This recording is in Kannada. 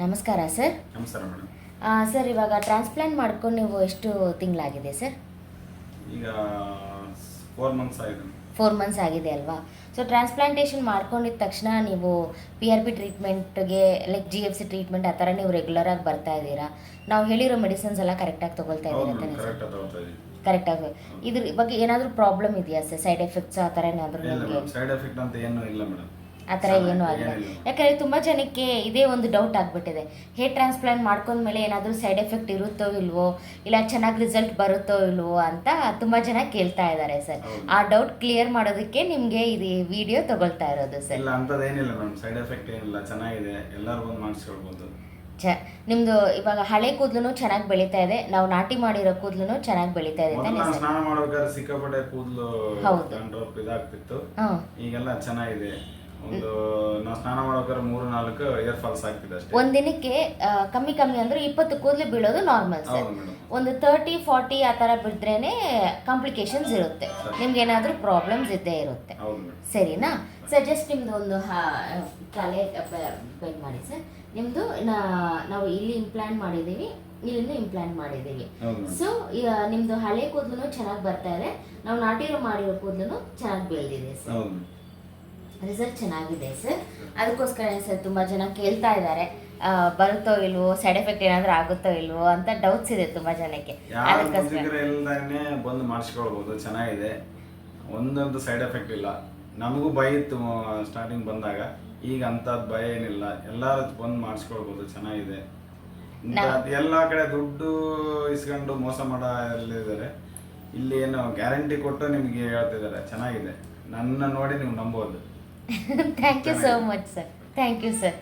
ನಮಸ್ಕಾರ ಸರ್. ನಮಸ್ಕಾರ ಮೇಡಮ್. ಸರ್, ಇವಾಗ ಟ್ರಾನ್ಸ್ಪ್ಲಾಂಟ್ ಮಾಡ್ಕೊಂಡು ನೀವು ಎಷ್ಟು ತಿಂಗಳಾಗಿದೆ ಸರ್? ಈಗ 4 ಮಂತ್ಸ್ ಆಗಿದೆ. 4 ಮಂತ್ಸ್ ಆಗಿದೆ ಅಲ್ವಾ? ಸೊ ಟ್ರಾನ್ಸ್ಪ್ಲಾಂಟೇಷನ್ ಮಾಡ್ಕೊಂಡಿದ ತಕ್ಷಣ ನೀವು PRP ಟ್ರೀಟ್ಮೆಂಟ್ಗೆ ಲೈಕ್ GFC ಟ್ರೀಟ್ಮೆಂಟ್ ಆ ಥರ ನೀವು ರೆಗ್ಯುಲರಾಗಿ ಬರ್ತಾ ಇದ್ದೀರಾ? ನಾವು ಹೇಳಿರೋ ಮೆಡಿಸಿನ್ಸ್ ಎಲ್ಲ ಕರೆಕ್ಟಾಗಿ ತೊಗೊಳ್ತಾ ಇದ್ದೀರಾ? ಕರೆಕ್ಟಾಗಿ. ಇದ್ರ ಬಗ್ಗೆ ಏನಾದರೂ ಪ್ರಾಬ್ಲಮ್ ಇದೆಯಾ ಸರ್? ಸೈಡ್ ಎಫೆಕ್ಟ್ಸ್ ಆ ಥರ ಏನಾದರೂ ನಿಮಗೆ? ಸೈಡ್ ಎಫೆಕ್ಟ್ ಅಂತ ಏನೂ ಇಲ್ಲ ಮೇಡಮ್. ಆ ಥರ ಏನೂ ಆಗಿಲ್ಲ. ಯಾಕಂದರೆ ತುಂಬ ಜನಕ್ಕೆ ಇದೇ ಒಂದು ಡೌಟ್ ಆಗಿಬಿಟ್ಟಿದೆ, ಹೇರ್ ಟ್ರಾನ್ಸ್ಪ್ಲಾಂಟ್ ಮಾಡ್ಕೊಂಡ್ಮೇಲೆ ಏನಾದರೂ ಸೈಡ್ ಎಫೆಕ್ಟ್ ಇರುತ್ತೋ ಇಲ್ವೋ, ಇಲ್ಲ ಚೆನ್ನಾಗಿ ರಿಸಲ್ಟ್ ಬರುತ್ತೋ ಇಲ್ವೋ ಅಂತ ತುಂಬ ಜನ ಕೇಳ್ತಾ ಇದ್ದಾರೆ ಸರ್. ಆ ಡೌಟ್ ಕ್ಲಿಯರ್ ಮಾಡೋದಕ್ಕೆ ನಿಮಗೆ ಇದು ವಿಡಿಯೋ ತಗೊಳ್ತಾ ಇರೋದು ಸರ್. ಇಲ್ಲ ಅಂತದೇನಿಲ್ಲ ಮೇಡಮ್, ಸೈಡ್ ಎಫೆಕ್ಟ್ ಏನಿಲ್ಲ, ಚೆನ್ನಾಗಿದೆ, ಎಲ್ಲರೂ ಬಂದು ಮಾಡಿಸ್ಕೊಳ್ಬೋದು. ನಿಮ್ದು ಇವಾಗ ಹಳೆ ಕೂದಲು ಚೆನ್ನಾಗಿ ಬೆಳೀತಾ ಇದೆ, ನಾವು ನಾಟಿ ಮಾಡಿರೋ ಕೂದಲು ಚೆನ್ನಾಗಿ ಬೆಳೀತಾ ಇದೆ. ಸ್ನಾನ ಮಾಡೋಬೇಕಾದ್ರೆ ಸಿಕ್ಕಾಪಟ್ಟೆ ಕೂದಲು ಇದಾಗ್ತಿತ್ತು, ಈಗೆಲ್ಲ ಚೆನ್ನಾಗಿದೆ. ಒಂದು ನಾವು ಸ್ನಾನ ಮಾಡೋಕೆ 3-4 ಏರ್ ಫಾಲ್ಸ್ ಆಗ್ತಿದೆ ಅಷ್ಟೇ. ಒಂದಿನಕ್ಕೆ ಕಮ್ಮಿ ಅಂದ್ರೆ 20 ಕೂದಲು ಬೀಳೋದು ನಾರ್ಮಲ್ ಸರ್. ಒಂದು 30-40 ಆ ಥರ ಬಿದ್ರೇನೆ ಕಾಂಪ್ಲಿಕೇಶನ್ಸ್ ಇರುತ್ತೆ, ನಿಮ್ಗೆ ಏನಾದರೂ ಪ್ರಾಬ್ಲಮ್ಸ್ ಇದ್ದೇ ಇರುತ್ತೆ. ಸರಿನಾ ಸರ್? ಜಸ್ಟ್ ನಿಮ್ದು ಒಂದು ತಲೆ ಬೆಂಡ್ ಮಾಡಿ ಸರ್. ನಿಮ್ಮದು ನಾವು ಇಲ್ಲಿ ಇಂಪ್ಲಾಂಟ್ ಮಾಡಿದ್ದೀವಿ, ಇಲ್ಲಿಂದ ಇಂಪ್ಲಾಂಟ್ ಮಾಡಿದ್ದೀವಿ. ಸೊ ನಿಮ್ಮದು ಹಳೆ ಕೂದಲು ಚೆನ್ನಾಗಿ ಬರ್ತಾ ಇದೆ, ನಾವು ನಾಟಿರೋ ಮಾಡಿರೋ ಕೂದಲು ಚೆನ್ನಾಗಿ ಬೆಳೆದಿದೆ ಸರ್. ರಿಸಲ್ಟ್ ಚೆನ್ನಾಗಿದೆ ಸರ್. ಅದಕ್ಕೋಸ್ಕರ ಸರ್ ತುಂಬ ಜನ ಕೇಳ್ತಾ ಇದ್ದಾರೆ, ಬರುತ್ತೋ ಇಲ್ವೋ, ಸೈಡ್ ಎಫೆಕ್ಟ್ ಏನಾದರೂ ಆಗುತ್ತೋ ಇಲ್ವೋ ಅಂತ ಡೌಟ್ಸ್ ಇದೆ ತುಂಬ ಜನಕ್ಕೆ. ಇಲ್ದಾನೆ ಬಂದು ಮಾಡಿಸ್ಕೊಳ್ಬೋದು, ಚೆನ್ನಾಗಿದೆ, ಒಂದೊಂದು ಸೈಡ್ ಎಫೆಕ್ಟ್ ಇಲ್ಲ. ನಮಗೂ ಭಯ ಇತ್ತು ಸ್ಟಾರ್ಟಿಂಗ್ ಬಂದಾಗ, ಈಗ ಅಂಥದ್ದು ಭಯ ಏನಿಲ್ಲ, ಎಲ್ಲರೂ ಬಂದು ಮಾಡಿಸ್ಕೊಳ್ಬೋದು, ಚೆನ್ನಾಗಿದೆ. ಎಲ್ಲ ಕಡೆ ದುಡ್ಡು ಇಸ್ಕೊಂಡು ಮೋಸ ಮಾಡೋಲ್ಲಿದ್ದಾರೆ, ಇಲ್ಲಿ ಏನು ಗ್ಯಾರಂಟಿ ಕೊಟ್ಟು ನಿಮಗೆ ಹೇಳ್ತಿದ್ದಾರೆ, ಚೆನ್ನಾಗಿದೆ, ನನ್ನ ನೋಡಿ ನೀವು ನಂಬೋದು. Thank you so much sir. Thank you sir.